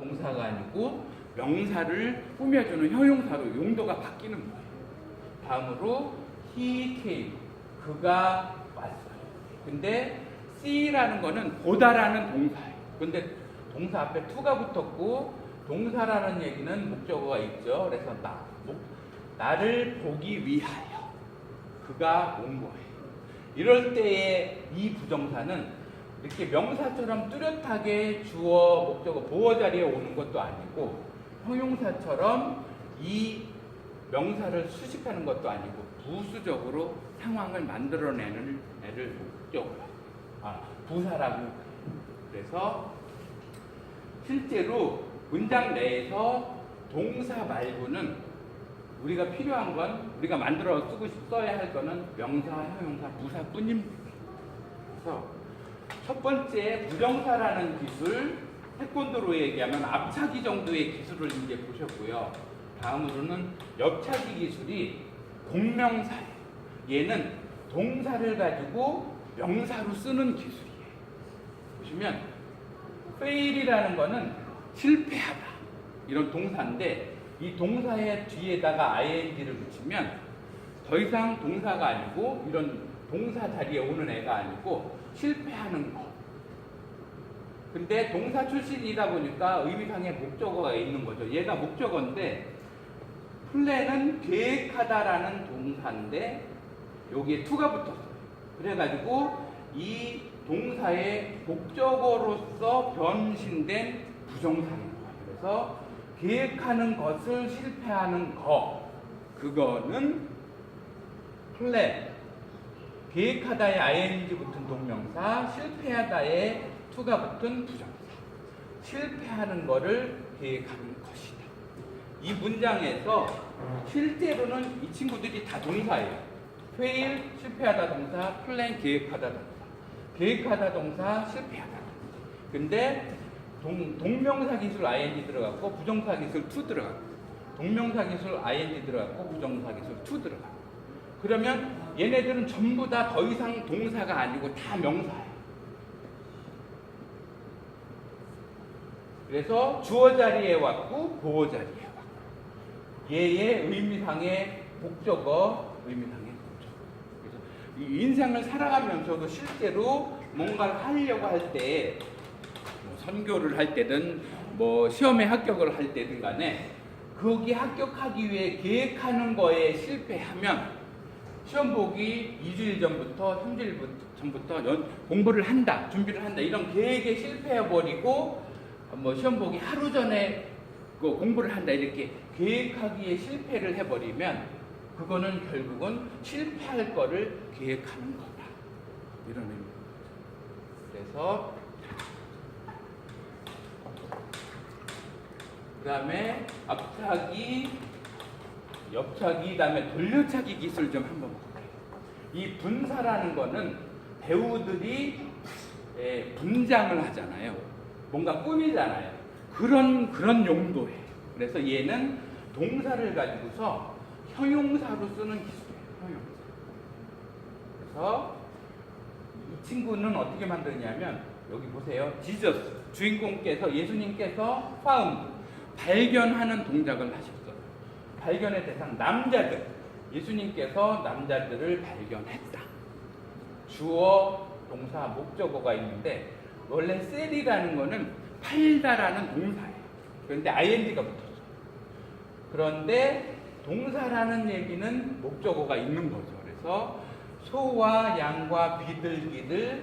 동사가 아니고 명사를 꾸며주는 형용사로 용도가 바뀌는 거예요. 다음으로 he came, 그가 왔어요. 근데 see라는 거는 보다라는 동사예요. 근데 동사 앞에 to가 붙었고 동사라는 얘기는 목적어가 있죠. 그래서 나를 보기 위하여 그가 온 거예요. 이럴 때에 이 부정사는 이렇게 명사처럼 뚜렷하게 주어, 목적어, 보어 자리에 오는 것도 아니고 형용사처럼 이 명사를 수식하는 것도 아니고 부수적으로 상황을 만들어내는 애를 목적어로, 부사라고. 그래서 실제로 문장 내에서 동사 말고는 우리가 필요한 건, 우리가 만들어 써야 할 거는 명사, 형용사, 부사뿐입니다. 그래서 첫 번째 부정사라는 기술, 태권도로 얘기하면 앞차기 정도의 기술을 이제 보셨고요. 다음으로는 옆차기 기술이 공명사예요. 얘는 동사를 가지고 명사로 쓰는 기술이에요. 보시면 fail이라는 거는 실패하다 이런 동사인데, 이 동사의 뒤에다가 ing를 붙이면 더 이상 동사가 아니고 이런 동사 자리에 오는 애가 아니고 실패하는 거. 근데 동사 출신이다 보니까 의미상의 목적어가 있는 거죠. 얘가 목적어인데 플랜은 계획하다라는 동사인데 여기에 to가 붙었어요. 그래가지고 이 동사의 목적어로서 변신된 부정사인 거예요. 그래서 계획하는 것을 실패하는 거, 그거는 플랜, 계획하다에 ing 붙은 동명사, 실패하다에 to가 붙은 부정사. 실패하는 거를 계획하는 것이다. 이 문장에서 실제로는 이 친구들이 다 동사예요. fail, 실패하다 동사, plan, 계획하다 동사. 계획하다 동사, 실패하다 동사. 근데 동명사 기술 ing 들어갔고 부정사 기술 to 들어갔고, 동명사 기술 ing 들어갔고 부정사 기술 to 들어갔고. 그러면 얘네들은 전부 다 더 이상 동사가 아니고 다 명사예요. 그래서 주어 자리에 왔고 보어 자리에 왔고, 얘의 의미상의 목적어, 의미상의 목적어. 그래서 이 인생을 살아가면서도 실제로 뭔가를 하려고 할 때, 선교를 할 때든 시험에 합격을 할 때든 간에 거기 합격하기 위해 계획하는 거에 실패하면 시험 보기 2주일 전부터 3주일 전부터 공부를 한다, 준비를 한다, 이런 계획에 실패해버리고 시험 보기 하루 전에 공부를 한다, 이렇게 계획하기에 실패를 해버리면 그거는 결국은 실패할 거를 계획하는 거다, 이런 의미입니다. 그래서 그 다음에 앞차기, 옆차기, 그 다음에 돌려차기 기술 좀 한번 볼게요. 이 분사라는 거는 배우들이 분장을 하잖아요. 뭔가 꾸미잖아요. 그런 용도예요. 그래서 얘는 동사를 가지고서 형용사로 쓰는 기술이에요. 형용사. 그래서 이 친구는 어떻게 만드냐면, 여기 보세요. 지저스, 주인공께서, 예수님께서 found, 발견하는 동작을 하셨어요. 발견의 대상 남자들, 예수님께서 남자들을 발견했다. 주어, 동사, 목적어가 있는데 원래 셀이라는 거는 팔다라는 동사예요. 그런데 ing가 붙었어요. 그런데 동사라는 얘기는 목적어가 있는 거죠. 그래서 소와 양과 비둘기를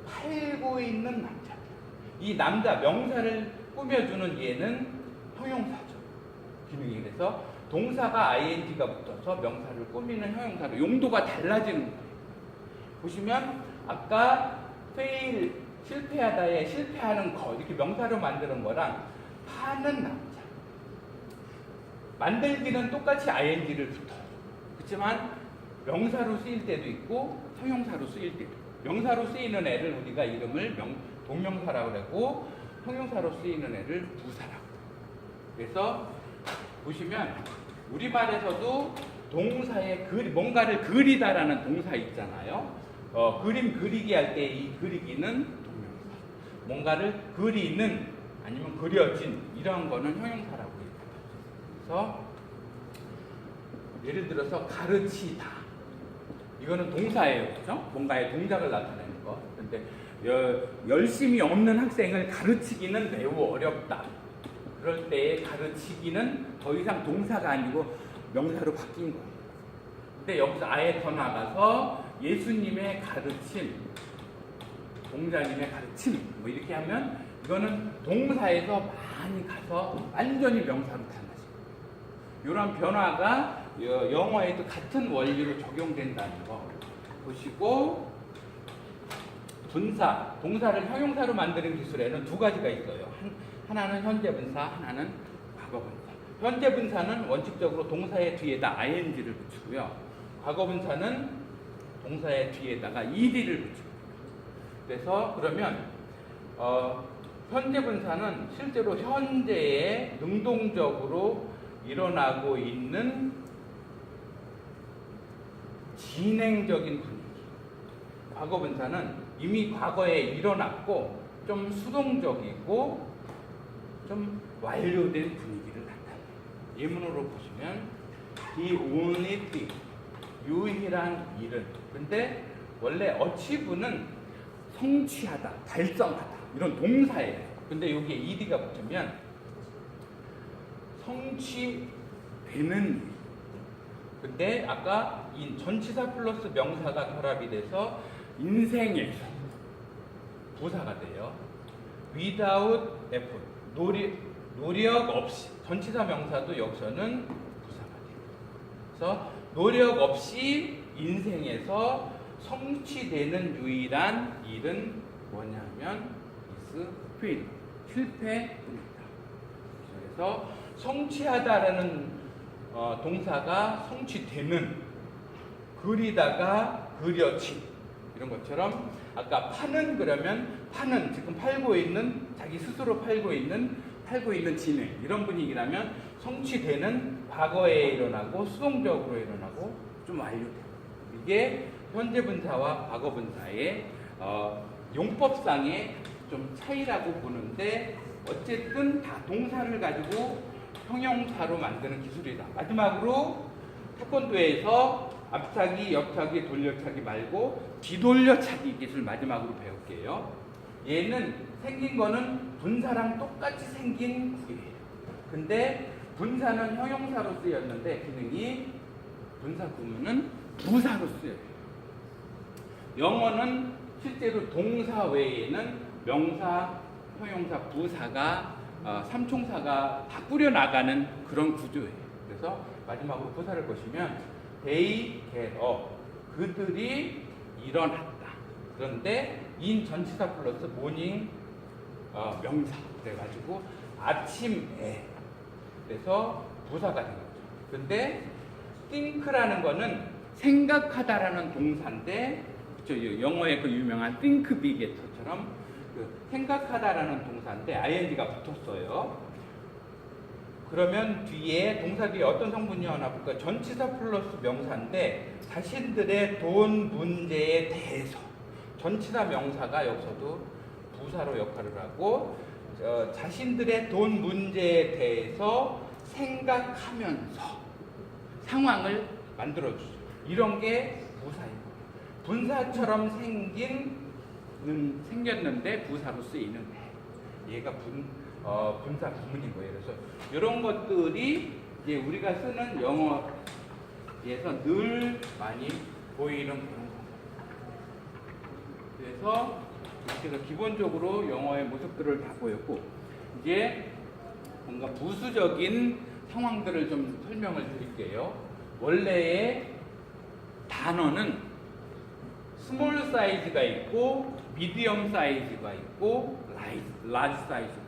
팔고 있는 남자들. 이 남자, 명사를 꾸며주는 얘는 형용사죠. 기능이. 그래서 동사가 ing가 붙어서 명사를 꾸미는 형용사로 용도가 달라지는 거예요. 보시면 아까 fail, 실패하다에 실패하는 거, 이렇게 명사로 만드는 거랑 파는 남자, 만들기는 똑같이 ing를 붙어요. 그렇지만 명사로 쓰일 때도 있고 형용사로 쓰일 때도 있고, 명사로 쓰이는 애를 우리가 이름을 동명사라고 그러고 형용사로 쓰이는 애를 부사라고. 그래서 보시면 우리말에서도 동사에 뭔가를 그리다라는 동사 있잖아요. 그림 그리기 할 때 이 그리기는 동명사. 뭔가를 그리는, 아니면 그려진 이런 거는 형용사라고 해요. 그래서 예를 들어서 가르치다. 이거는 동사예요. 그렇죠? 뭔가의 동작을 나타내는 거. 근데 열심히 없는 학생을 가르치기는 매우 어렵다. 그럴 때 가르치기는 더 이상 동사가 아니고 명사로 바뀐 거예요. 근데 여기서 아예 더 나가서 예수님의 가르침, 공자님의 가르침 뭐 이렇게 하면 이거는 동사에서 많이 가서 완전히 명사로 달라집니다. 이런 변화가 영어에도 같은 원리로 적용된다는 거 보시고, 분사, 동사를 형용사로 만드는 기술에는 두 가지가 있어요. 하나는 현재 분사, 하나는 과거 분사. 현재 분사는 원칙적으로 동사의 뒤에다 ing를 붙이고요. 과거 분사는 동사의 뒤에다가 ed를 붙입니다. 그래서 그러면 현재 분사는 실제로 현재에 능동적으로 일어나고 있는 진행적인 분위기. 과거 분사는 이미 과거에 일어났고 좀 수동적이고 좀 완료된 분위기를 나타내요. 예문으로 보시면 the only thing, 유일한 일은. 근데 원래 어치브는 성취하다, 달성하다 이런 동사예요. 근데 여기에 ed가 붙으면 성취되는 일. 근데 아까 이 전치사 플러스 명사가 결합이 돼서 인생에서 부사가 돼요. without effort, 노력 없이. 전치사 명사도 여기서는 부사가 돼요. 그래서 노력 없이 인생에서 성취되는 유일한 일은 뭐냐면 is fail, 실패입니다. 그래서 성취하다라는 동사가 성취되는, 그리다가 그려진 이런 것처럼 아까 파는 그러면 파는 지금 팔고 있는, 자기 스스로 팔고 있는 진행 이런 분위기라면 성취되는 과거에 일어나고 수동적으로 일어나고 좀 완료되고, 이게 현재 분사와 과거 분사의 용법상의 좀 차이라고 보는데 어쨌든 다 동사를 가지고 형용사로 만드는 기술이다. 마지막으로 태권도에서 앞차기, 옆차기, 돌려차기 말고 뒤돌려차기 기술 마지막으로 배울게요. 얘는 생긴 거는 분사랑 똑같이 생긴 구예요. 근데 분사는 형용사로 쓰였는데 기능이 분사 구문은 부사로 쓰여요. 영어는 실제로 동사 외에는 명사, 형용사, 부사가 삼총사가 다 꾸려나가는 그런 구조예요. 그래서 마지막으로 부사를 보시면 they get up, 그들이 일어났다. 그런데 in 전치사 플러스 morning 명사 그래가지고 아침에, 그래서 부사가 된 거죠. 근데 think라는 거는 생각하다라는 동사인데, 영어의 그 유명한 think big처럼 생각하다라는 동사인데 ing가 붙었어요. 그러면 뒤에 동사 뒤에 어떤 성분이 나오나 볼까요? 전치사 플러스 명사인데 자신들의 돈 문제에 대해서, 전치사 명사가 여기서도 부사로 역할을 하고 자신들의 돈 문제에 대해서 생각하면서 상황을 만들어주죠. 이런 게 부사예요. 분사처럼 생겼는데 부사로 쓰이는 얘가 분사 구문인 거예요. 그래서 이런 것들이 이제 우리가 쓰는 영어에서 늘 많이 보이는 그런 겁니다. 그래서 이렇게 해서 기본적으로 영어의 모습들을 다 보였고, 이제 뭔가 부수적인 상황들을 좀 설명을 드릴게요. 원래의 단어는 스몰 사이즈가 있고 미디엄 사이즈가 있고 라지 사이즈가 있어요.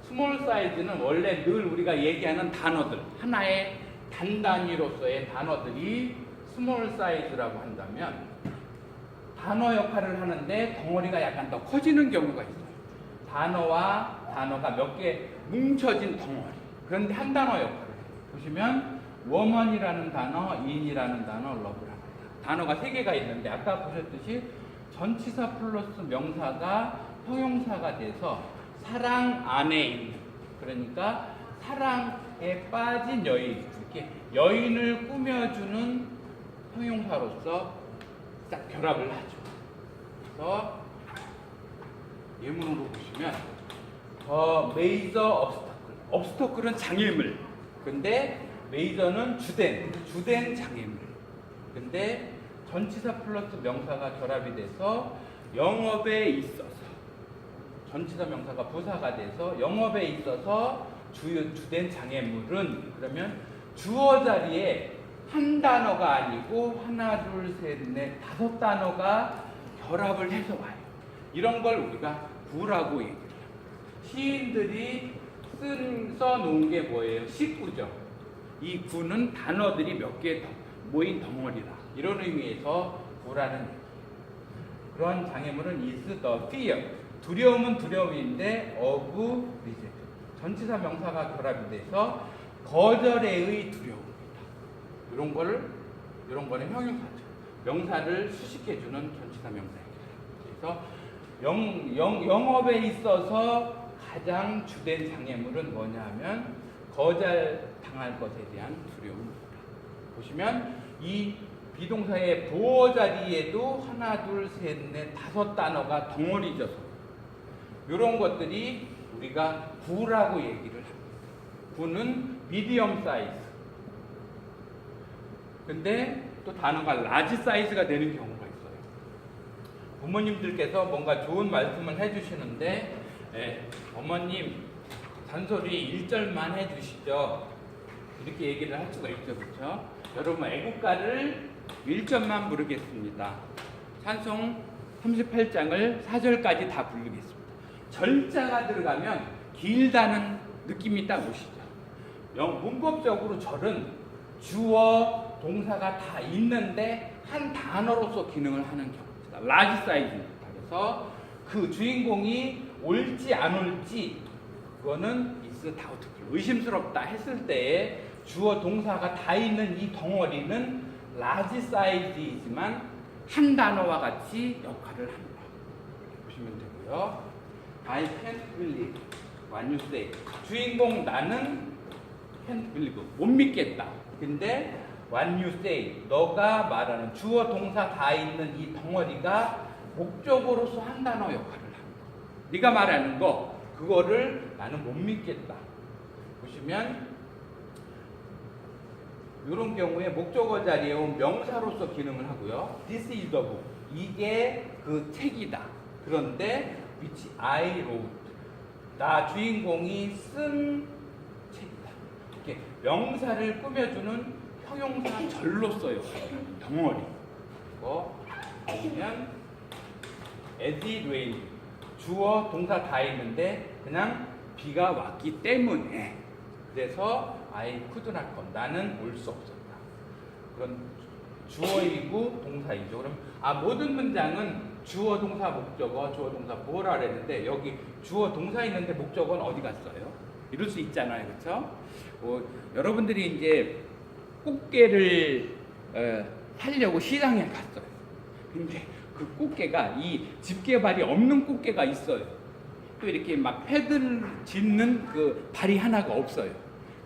스몰 사이즈는 원래 늘 우리가 얘기하는 단어들, 하나의 단단위로서의 단어들이 스몰 사이즈라고 한다면 단어 역할을 하는데 덩어리가 약간 더 커지는 경우가 있어요. 단어와 단어가 몇 개 뭉쳐진 덩어리. 그런데 한 단어 역할을 해요. 보시면 woman이라는 단어, in이라는 단어, love라는 단어. 단어가 3개가 있는데 아까 보셨듯이 전치사 플러스 명사가 형용사가 돼서 사랑 안에 있는, 그러니까 사랑에 빠진 여인, 이렇게 여인을 꾸며주는 형용사로서 딱 결합을 하죠. 그래서 예문으로 보시면 메이저 obstacle은 장애물, 근데 메이저는 주된 장애물. 근데 전치사 플러스 명사가 결합이 돼서 영업에 있어서, 전치사 명사가 부사가 돼서 영업에 있어서 주된 장애물은, 그러면 주어 자리에 한 단어가 아니고 하나, 둘, 셋, 넷, 5단어가 결합을 해서 와요. 이런 걸 우리가 구라고 얘기를 합니다. 시인들이 써놓은 게 뭐예요? 시구죠. 이 구는 단어들이 몇 개 모인 덩어리다. 이런 의미에서 구라는 얘기예요. 그런 장애물은 is the fear. 두려움은 두려움인데 of rejection. 전치사 명사가 결합이 돼서 거절의 두려움이다. 이런 거는 형용사죠. 명사를 수식해주는 전치사 명사입니다. 그래서 영업에 있어서 가장 주된 장애물은 뭐냐 하면 거절당할 것에 대한 두려움입니다. 보시면 이 비동사의 보어 자리에도 하나, 둘, 셋, 넷, 5단어가 덩어리져서 이런 것들이 우리가 구라고 얘기를 합니다. 구는 미디엄 사이즈. 근데 또 단어가 라지 사이즈가 되는 경우가 있어요. 부모님들께서 뭔가 좋은 말씀을 해주시는데, 어머님 잔소리 1절만 해주시죠. 이렇게 얘기를 할 수가 있죠, 그렇죠? 여러분, 애국가를 1절만 부르겠습니다. 찬송 38장을 4절까지 다 부르겠습니다. 절자가 들어가면 길다는 느낌이 딱 오시죠. 문법적으로 절은 주어, 동사가 다 있는데 한 단어로서 기능을 하는 경우입니다. 라지 사이즈입니다. 그래서 그 주인공이 올지 안 올지 그거는 is doubtful, 의심스럽다 했을 때에 주어, 동사가 다 있는 이 덩어리는 라지 사이즈이지만 한 단어와 같이 역할을 합니다. 보시면 되고요. I can't believe what you say. 주인공 나는 can't believe, 못 믿겠다. 근데 what you say, 너가 말하는 주어, 동사 다 있는 이 덩어리가 목적어로서 한 단어 역할을 합니다. 네가 말하는 거, 그거를 나는 못 믿겠다. 보시면 이런 경우에 목적어 자리에 온 명사로서 기능을 하고요. This is the book. 이게 그 책이다. 그런데 which I wrote. 나 주인공이 쓴 책이다. 이렇게 명사를 꾸며주는 형용사 절로서요. 덩어리. 그리고 보면 as it rained. 주어, 동사 다 있는데 그냥 비가 왔기 때문에, 그래서 I could not come. 나는 올 수 없었다. 그런 주어이고 동사이죠. 그럼 모든 문장은 주어, 동사, 목적어, 주어, 동사 보호라 그랬는데 여기 주어, 동사 있는데 목적어는 어디 갔어요? 이럴 수 있잖아요, 그렇죠? 여러분들이 이제 꽃게를 사려고 시장에 갔어요. 근데 그 꽃게가 이 집게발이 없는 꽃게가 있어요. 또 이렇게 막 패들 짚는 그 발이 하나가 없어요.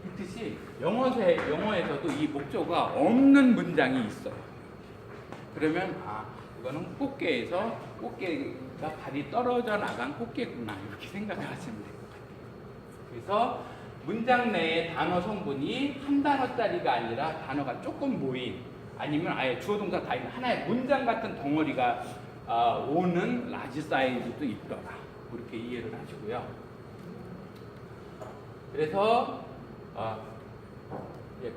그렇듯이 영어에서도 이 목적어가 없는 문장이 있어요. 그러면 이거는 꽃게에서 꽃게가 발이 떨어져 나간 꽃게구나, 이렇게 생각을 하시면 돼요. 그래서 문장 내에 단어 성분이 한 단어짜리가 아니라 단어가 조금 모인, 아니면 아예 주어 동사 다 있는 하나의 문장 같은 덩어리가 오는 라지 사이즈도 있더라. 그렇게 이해를 하시고요. 그래서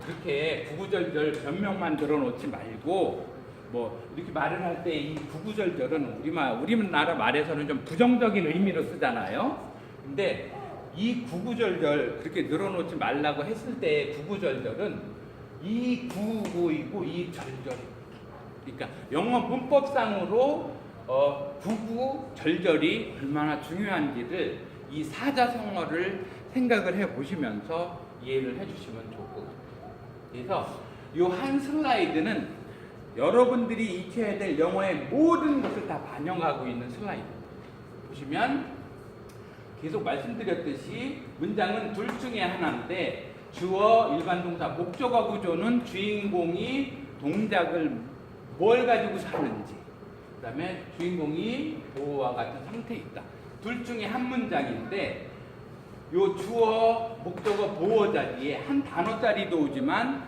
그렇게 구구절절 변명만 들어놓지 말고, 이렇게 말을 할 때 이 구구절절은 우리나라 말에서는 좀 부정적인 의미로 쓰잖아요. 근데 이 구구절절 그렇게 늘어놓지 말라고 했을 때 구구절절은 이 구구이고 이 절절이, 그러니까 영어 문법상으로 구구 절절이 얼마나 중요한지를 이 사자성어를 생각을 해보시면서 이해를 해주시면 좋을 것 같아요. 그래서 이 한 슬라이드는 여러분들이 익혀야 될 영어의 모든 것을 다 반영하고 있는 슬라이드입니다. 보시면 계속 말씀드렸듯이 문장은 둘 중에 하나인데 주어, 일반 동사, 목적어 구조는 주인공이 동작을 뭘 가지고 사는지, 그 다음에 주인공이 보호와 같은 상태에 있다. 둘 중에 한 문장인데 요 주어, 목적어, 보호 자리에 한 단어짜리도 오지만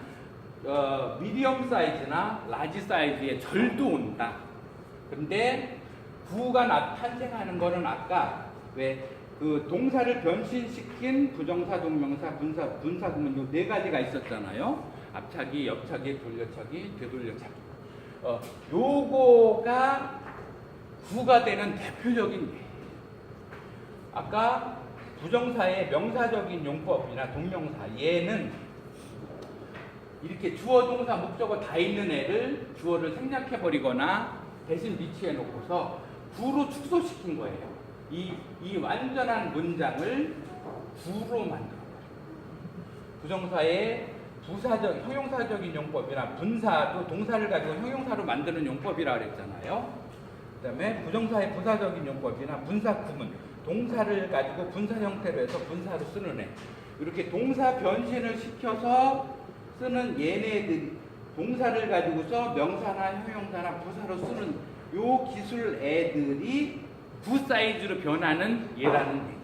미디엄 사이즈나 라지 사이즈의 절도 온다. 근데 구가 탄생하는 거는 아까 왜 그 동사를 변신시킨 부정사, 동명사, 분사구문 요 네 가지가 있었잖아요. 앞차기, 옆차기, 돌려차기, 되돌려차기. 요거가 구가 되는 대표적인 예예요. 아까 부정사의 명사적인 용법이나 동명사 얘는 이렇게 주어, 동사, 목적어 다 있는 애를 주어를 생략해버리거나 대신 위치해 놓고서 구로 축소시킨 거예요. 이 완전한 문장을 구로 만들어버려요. 부정사의 부사적, 형용사적인 용법이나 분사도 동사를 가지고 형용사로 만드는 용법이라 그랬잖아요. 그 다음에 부정사의 부사적인 용법이나 분사 구문, 동사를 가지고 분사 형태로 해서 분사로 쓰는 애. 이렇게 동사 변신을 시켜서 쓰는 얘네들, 동사를 가지고서 명사나 형용사나 부사로 쓰는 요 기술 애들이 구 사이즈로 변하는 얘라는 얘기예요.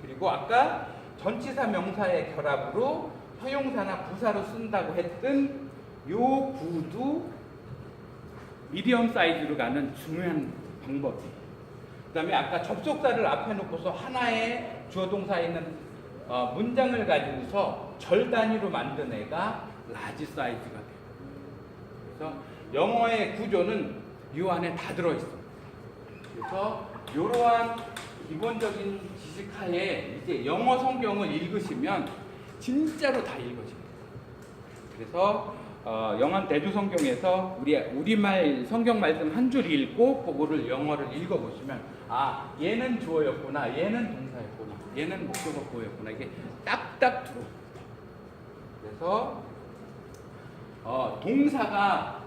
그리고 아까 전치사 명사의 결합으로 형용사나 부사로 쓴다고 했던 요 구도 미디엄 사이즈로 가는 중요한 방법이에요. 그 다음에 아까 접속사를 앞에 놓고서 하나의 주어 동사에 있는 문장을 가지고서 절 단위로 만든 애가 라지 사이즈가 돼요. 그래서 영어의 구조는 이 안에 다 들어있어요. 그래서 이러한 기본적인 지식하에 이제 영어 성경을 읽으시면 진짜로 다 읽어집니다. 그래서 영한 대조성경에서 우리말 성경 말씀 한 줄 읽고 그거를 영어를 읽어보시면 얘는 주어였구나, 얘는 동사였구나, 얘는 목적어 보였구나, 이게 딱딱 들어옵니다. 그래서 동사가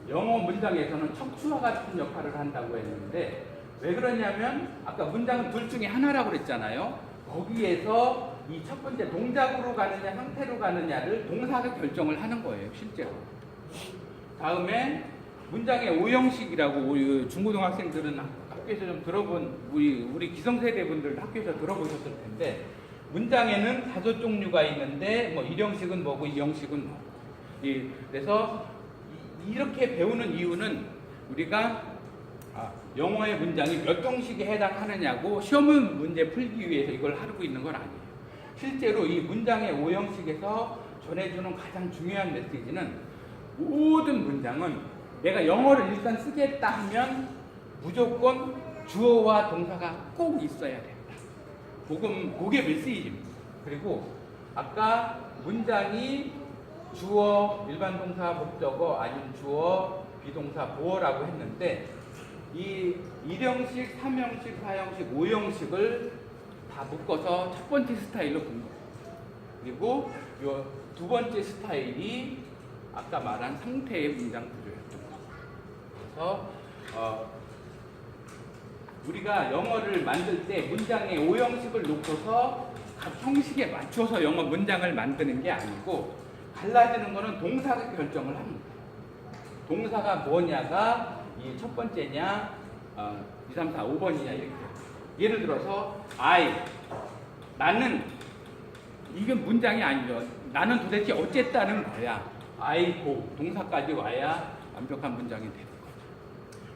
영어 문장에서는 척추와 같은 역할을 한다고 했는데 왜 그러냐면 아까 문장은 둘 중에 하나라고 그랬잖아요. 거기에서 이 첫 번째 동작으로 가느냐 상태로 가느냐를 동사가 결정을 하는 거예요, 실제로. 다음에 문장의 오형식이라고 중고등학생들은 학교에서 좀 들어본 우리 기성세대 분들 학교에서 들어보셨을 텐데 문장에는 5종류가 있는데 뭐 1형식은 뭐고 2형식은 뭐고. 그래서 이렇게 배우는 이유는 우리가 영어의 문장이 몇 형식에 해당하느냐고 시험 문제 풀기 위해서 이걸 하고 있는 건 아니에요. 실제로 이 문장의 5형식에서 전해주는 가장 중요한 메시지는 모든 문장은 내가 영어를 일단 쓰겠다 하면 무조건 주어와 동사가 꼭 있어야 된다. 그게 메시지입니다. 그리고 아까 문장이 주어, 일반 동사, 목적어, 아니면 주어, 비동사, 보어라고 했는데 이 1형식, 3형식, 4형식, 5형식을 다 묶어서 첫 번째 스타일로 본 거예요. 그리고 요 두 번째 스타일이 아까 말한 상태의 문장 구조였던 거예요. 그래서 우리가 영어를 만들 때 문장의 5형식을 놓고서 각 형식에 맞춰서 영어 문장을 만드는 게 아니고 갈라지는 거는 동사가 결정을 합니다. 동사가 뭐냐가 이 첫 번째냐, 2, 3, 4, 5번이냐 이렇게. 예를 들어서 나는 이게 문장이 아니죠. 나는 도대체 어쨌다는 거야. I go 동사까지 와야 완벽한 문장이 되는 거죠.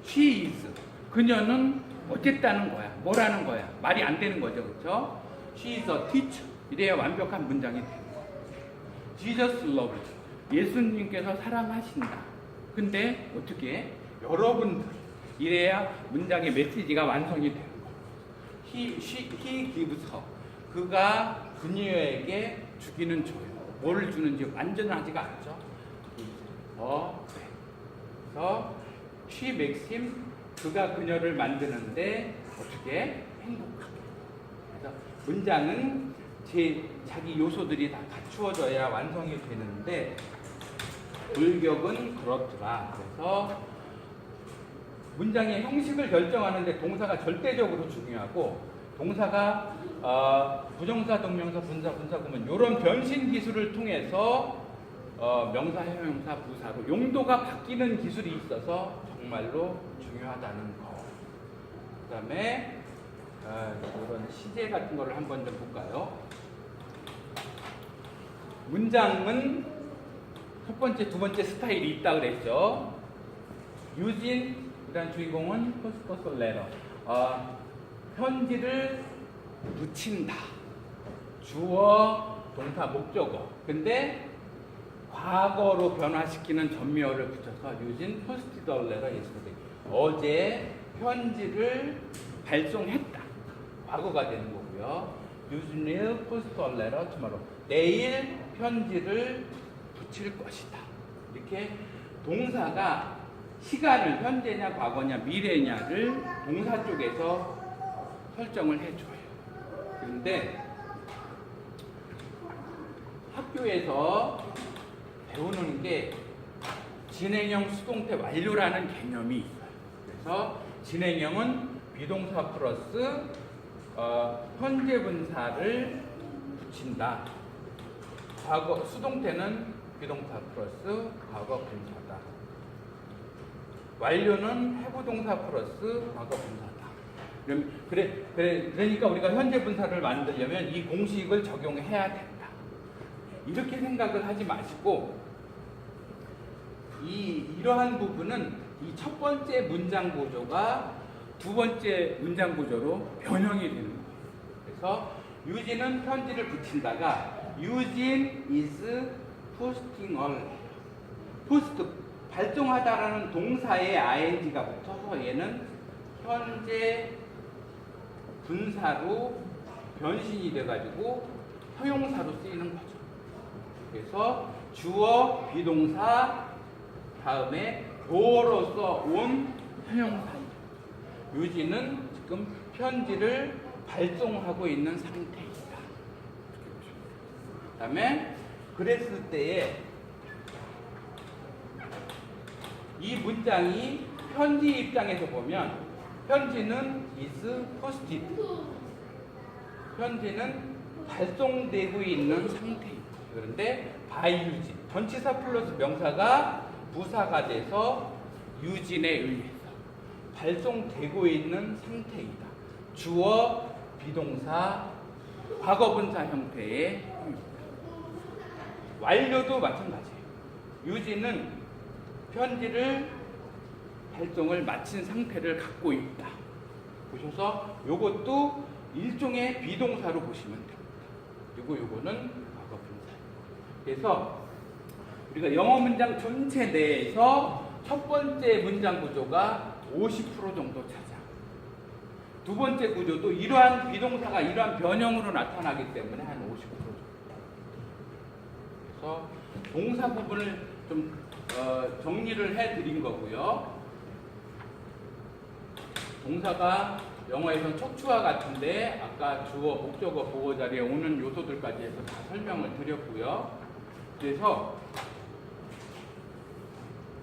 She is 그녀는 어쨌다는 거야. 뭐라는 거야. 말이 안 되는 거죠, 그렇죠? She is a teacher 이래야 완벽한 문장이 되는 거예요. Jesus loves 예수님께서 사랑하신다. 근데 어떻게 여러분들 이래야 문장의 메시지가 완성이 되는 거예요. He gives her 그가 그녀에게 주기는 줘요. 뭐를 주는지 완전하지가 않죠. 그래서 she makes him 그가 그녀를 만드는데 어떻게 행복하게. 그래서 문장은 자기 요소들이 다 갖추어져야 완성이 되는데 불격은 그렇더라. 그래서 문장의 형식을 결정하는데 동사가 절대적으로 중요하고 동사가 부정사, 동명사, 분사, 분사구문 이런 변신 기술을 통해서 명사, 형용사, 부사로 용도가 바뀌는 기술이 있어서 정말로 중요하다는 거. 그다음에 이런 시제 같은 거를 한번 좀 볼까요? 문장은 첫 번째, 두 번째 스타일이 있다 그랬죠. 유진, 그다음 주인공은 포스트 레터. 편지를 붙인다. 주어, 동사, 목적어. 근데 과거로 변화시키는 전미어를 붙여서 유진 포스트 레터 예스터데이. 어제 편지를 발송했다. 과거가 되는 거고요. 유진 will post a letter tomorrow. 내일 편지를 붙일 것이다. 이렇게 동사가 시간을 현재냐 과거냐 미래냐를 동사 쪽에서 설정을 해줘요. 그런데 학교에서 배우는 게 진행형 수동태 완료라는 개념이 있어요. 그래서 진행형은 비동사 플러스 현재 분사를 붙인다. 과거 수동태는 비동사 플러스 과거 분사다. 완료는 해부동사 플러스 과거 분사다. 그러니까 우리가 현재 분사를 만들려면 이 공식을 적용해야 된다. 이렇게 생각을 하지 마시고 이러한 부분은 이 첫 번째 문장 구조가 두 번째 문장 구조로 변형이 되는 거예요. 그래서 유진은 편지를 붙인다가 유진 is posting a post 발송하다라는 동사에 ing가 붙어서 얘는 현재 분사로 변신이 돼가지고 형용사로 쓰이는 거죠. 그래서 주어 비동사 다음에 도어로서 온 형용사입니다. 유진은 지금 편지를 발송하고 있는 상태이다. 그 다음에 그랬을 때에 이 문장이 편지 입장에서 보면 편지는 is posted. 편지는 발송되고 있는 상태입니다. 그런데 by 유진. 전치사 플러스 명사가 부사가 돼서 유진에 의해서 발송되고 있는 상태이다. 주어, 비동사, 과거분사 형태의 형입니다. 완료도 마찬가지예요. 유진은 편지를 발송을 마친 상태를 갖고 있다. 보셔서 이것도 일종의 비동사로 보시면 됩니다. 그리고 요거는 과거분사. 그래서 우리가 영어 문장 전체 내에서 첫 번째 문장 구조가 50% 정도 차지합니다. 두 번째 구조도 이러한 비동사가 이러한 변형으로 나타나기 때문에 한 50% 정도. 그래서 동사 부분을 좀 정리를 해드린 거고요. 동사가 영어에서는 척추와 같은데 아까 주어, 목적어, 보어 자리에 오는 요소들까지 해서 다 설명을 드렸고요. 그래서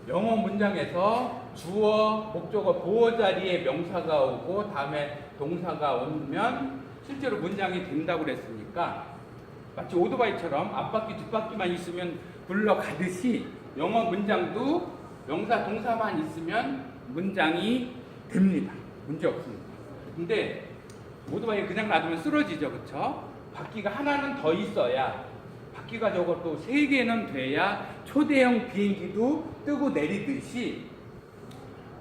영어 문장에서 주어, 목적어, 보어 자리에 명사가 오고 다음에 동사가 오면 실제로 문장이 된다고 그랬으니까 마치 오토바이처럼 앞바퀴, 뒷바퀴만 있으면 굴러가듯이 영어 문장도 명사, 동사만 있으면 문장이 됩니다. 문제 없습니다. 근데 오토바이 그냥 놔두면 쓰러지죠. 그렇죠? 바퀴가 하나는 더 있어야 바퀴가 적어도 3개는 돼야 초대형 비행기도 뜨고 내리듯이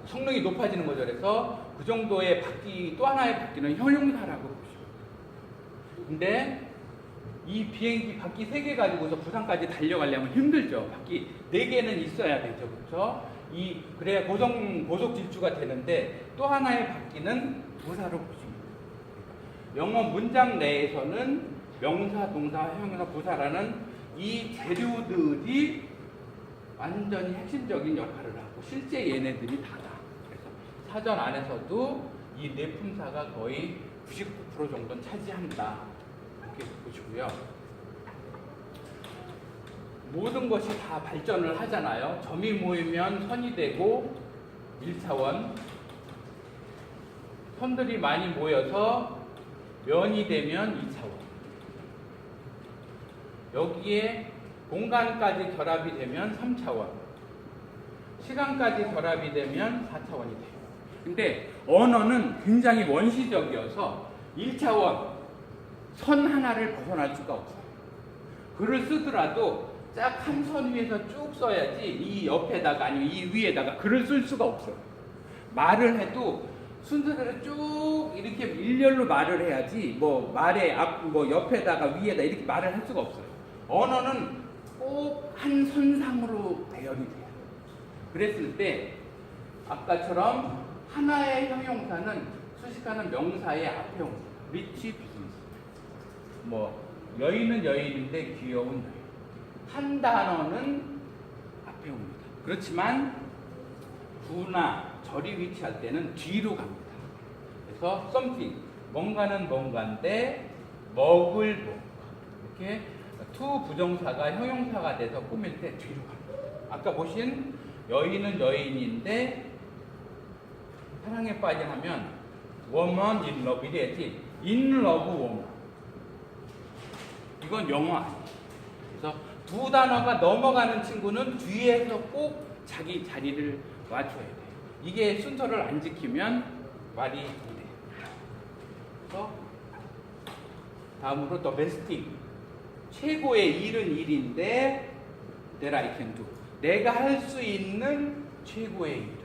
성능이 높아지는 거죠. 그래서 그 정도의 바퀴, 또 하나의 바퀴는 형용사라고 보시면 돼요. 근데 이 비행기 바퀴 3개 가지고서 부산까지 달려가려면 힘들죠. 바퀴 4개는 있어야 되죠. 그렇죠? 그래야 고속 질주가 되는데 또 하나의 바퀴는 부사로 보시면 돼요. 영어 문장 내에서는 명사, 동사, 형용사, 부사라는 이 재료들이 완전히 핵심적인 역할을 하고 실제 얘네들이 다다. 그래서 사전 안에서도 이 내품사가 거의 99% 정도는 차지한다. 이렇게 보시고요. 모든 것이 다 발전을 하잖아요. 점이 모이면 선이 되고 1차원, 선들이 많이 모여서 면이 되면 2차원. 여기에 공간까지 결합이 되면 3차원. 시간까지 결합이 되면 4차원이 돼요. 근데 언어는 굉장히 원시적이어서 1차원 선 하나를 벗어날 수가 없어요. 글을 쓰더라도 딱 한 선 위에서 쭉 써야지 이 옆에다가 아니면 이 위에다가 글을 쓸 수가 없어요. 말을 해도 순서대로 쭉 이렇게 일렬로 말을 해야지 뭐 말의 앞, 뭐 옆에다가 위에다 이렇게 말을 할 수가 없어요. 언어는 꼭 한 선상으로 배열이 돼요. 그랬을 때 아까처럼 하나의 형용사는 수식하는 명사의 앞에 옵니다. 리치 비즈니스. 뭐 여인은 여인인데 귀여운 여인. 한 단어는 앞에 옵니다. 그렇지만 부나 절이 위치할 때는 뒤로 갑니다. 그래서 something, 뭔가는 뭔가인데 먹을 뭔가. 이렇게 to 부정사가 형용사가 돼서 꾸밀 때 뒤로 갑니다. 아까 보신 여인은 여인인데 사랑에 빠져 하면 woman in love 이래야지 in love woman. 이건 영어 아니에요. 그래서 두 단어가 넘어가는 친구는 뒤에서 꼭 자기 자리를 맞춰야 돼요. 이게 순서를 안 지키면 말이 안 돼요. 그래서 다음으로 domestic. 최고의 일은 일인데 that I can do. 내가 할 수 있는 최고의 일은.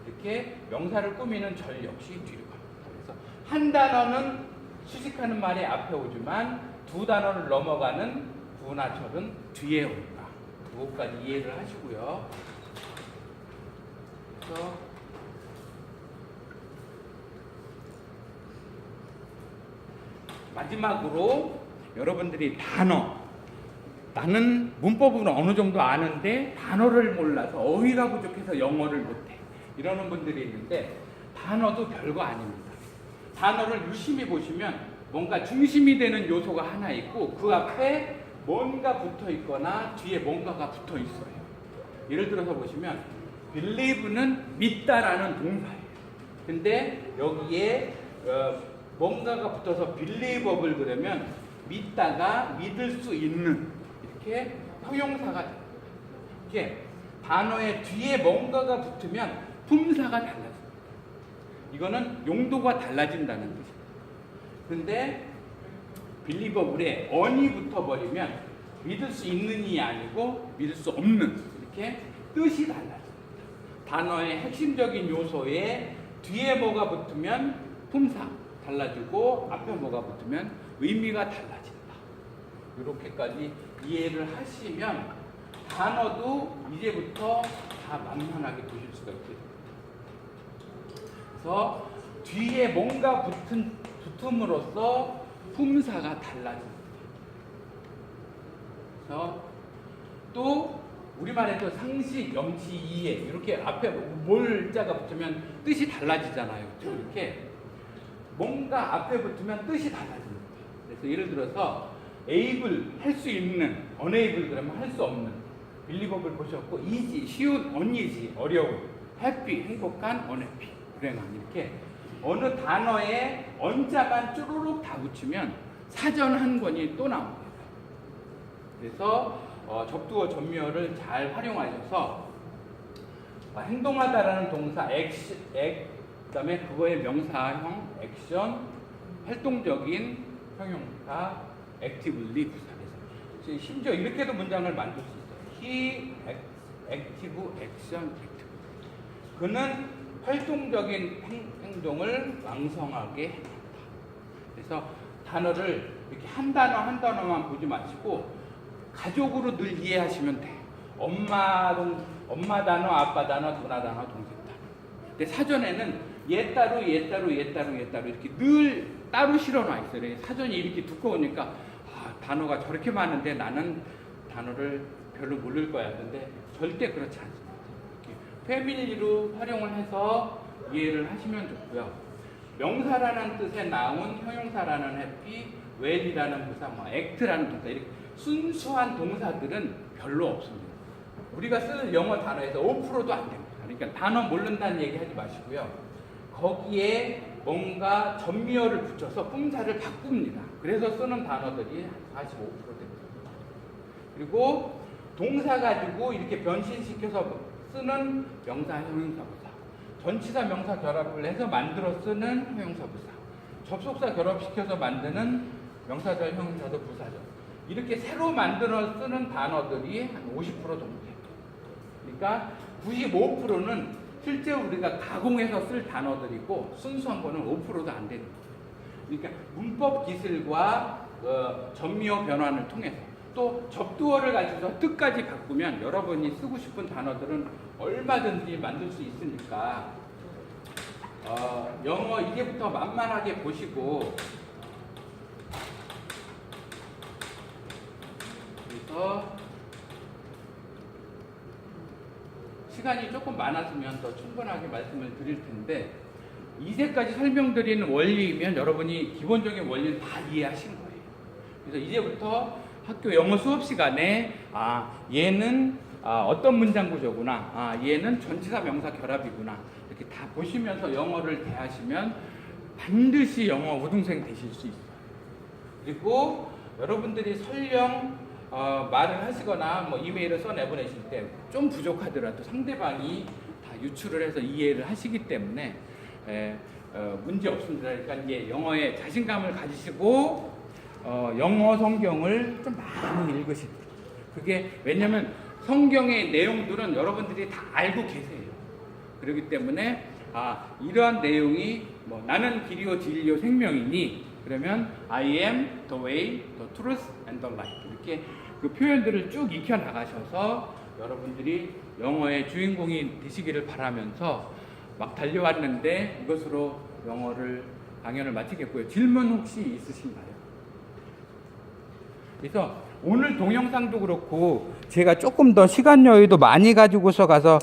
이렇게 명사를 꾸미는 절 역시 뒤로 갑니다. 그래서 한 단어는 수식하는 말이 앞에 오지만 두 단어를 넘어가는 부나 절은 뒤에 옵니다. 그것까지 이해를 하시고요. 그래서 마지막으로 여러분들이 단어, 나는 문법으로 어느 정도 아는데 단어를 몰라서 어휘가 부족해서 영어를 못해 이러는 분들이 있는데 단어도 별거 아닙니다. 단어를 유심히 보시면 뭔가 중심이 되는 요소가 하나 있고 그 앞에 뭔가 붙어 있거나 뒤에 뭔가가 붙어 있어요. 예를 들어서 보시면 believe는 믿다라는 동사예요. 근데 여기에 뭔가가 붙어서 believeable 그러면 믿다가 믿을 수 있는 이렇게 형용사가 됩니다. 이렇게 단어의 뒤에 뭔가가 붙으면 품사가 달라집니다. 이거는 용도가 달라진다는 뜻입니다. 근데 빌리버블에 on이 붙어버리면 믿을 수 있는이 아니고 믿을 수 없는 이렇게 뜻이 달라집니다. 단어의 핵심적인 요소에 뒤에 뭐가 붙으면 품사 달라지고 앞에 뭐가 붙으면 의미가 달라진다. 이렇게까지 이해를 하시면 단어도 이제부터 다 만만하게 보실 수가 있게 됩니다. 그래서 뒤에 뭔가 붙음으로써 품사가 달라집니다. 그래서 또 우리말에도 상식, 염치, 이해 이렇게 앞에 몰자가 붙으면 뜻이 달라지잖아요. 이렇게 뭔가 앞에 붙으면 뜻이 달라집니다. 그래서 예를 들어서 able, 할 수 있는, unable 그러면 할 수 없는, believable 보셨고 easy, 쉬운, uneasy, 어려운, happy, 행복한, unhappy, 불행한 이렇게 어느 단어에 언자만 쭈루룩 다 붙이면 사전 한 권이 또 나옵니다. 그래서 접두어 전미어를 잘 활용하셔서 행동하다라는 동사 그다음에 그거의 명사형 액션, 활동적인 형용사 actively 부사해서 심지어 이렇게도 문장을 만들 수 있어요. He active action active. 그는 활동적인 행동을 왕성하게 합니다. 그래서 단어를 이렇게 한 단어 한 단어만 보지 마시고 가족으로 늘 이해하시면 돼요. 엄마 단어, 아빠 단어, 누나 단어, 동생 단어. 근데 사전에는 얘 따로 이렇게 늘 따로 실어놔 있어요. 사전이 이렇게 두꺼우니까 단어가 저렇게 많은데 나는 단어를 별로 모를 거야. 근데 절대 그렇지 않습니다. 패밀리로 활용을 해서 이해를 하시면 좋고요. 명사라는 뜻의 나온 형용사라는 해피, well이라는 부사, act라는 동사 이렇게 순수한 동사들은 별로 없습니다. 우리가 쓰는 영어 단어에서 5%도 안 됩니다. 그러니까 단어 모른다는 얘기 하지 마시고요. 거기에 뭔가 전미어를 붙여서 품사를 바꿉니다. 그래서 쓰는 단어들이 45% 됩니다. 그리고 동사 가지고 이렇게 변신시켜서 쓰는 명사, 형용사, 부사, 전치사, 명사 결합을 해서 만들어 쓰는 형용사, 부사, 접속사 결합시켜서 만드는 명사절, 형용사절, 부사절, 이렇게 새로 만들어 쓰는 단어들이 한 50% 정도 돼요. 그러니까 95%는 실제 우리가 가공해서 쓸 단어들이고 순수한 거는 5%도 안 되는 거예요. 그러니까 문법 기술과 전미어 변환을 통해서 또 접두어를 가지고서 뜻까지 바꾸면 여러분이 쓰고 싶은 단어들은 얼마든지 만들 수 있으니까 영어 이제부터 만만하게 보시고, 그래서 시간이 조금 많았으면 더 충분하게 말씀을 드릴 텐데, 2세까지 설명드리는 원리이면 여러분이 기본적인 원리는 다 이해하신 거예요. 그래서 이제부터 학교 영어 수업 시간에 얘는 어떤 문장 구조구나, 얘는 전치사 명사 결합이구나, 이렇게 다 보시면서 영어를 대하시면 반드시 영어 우등생 되실 수 있어요. 그리고 여러분들이 설령 말을 하시거나 뭐 이메일을 써내보내실 때 좀 부족하더라도 상대방이 다 유추를 해서 이해를 하시기 때문에 문제 없습니다. 그러니까 이제 영어에 자신감을 가지시고 영어 성경을 좀 많이 읽으시고, 그게 왜냐면 성경의 내용들은 여러분들이 다 알고 계세요. 그렇기 때문에 이러한 내용이 뭐 나는 길이요 진리요 생명이니, 그러면 I am the way, the truth and the life, 이렇게 그 표현들을 쭉 익혀 나가셔서 여러분들이 영어의 주인공이 되시기를 바라면서 막 달려왔는데 이것으로 강연을 마치겠고요. 질문 혹시 있으신가요? 그래서 오늘 동영상도 그렇고 제가 조금 더 시간 여유도 많이 가지고서 가서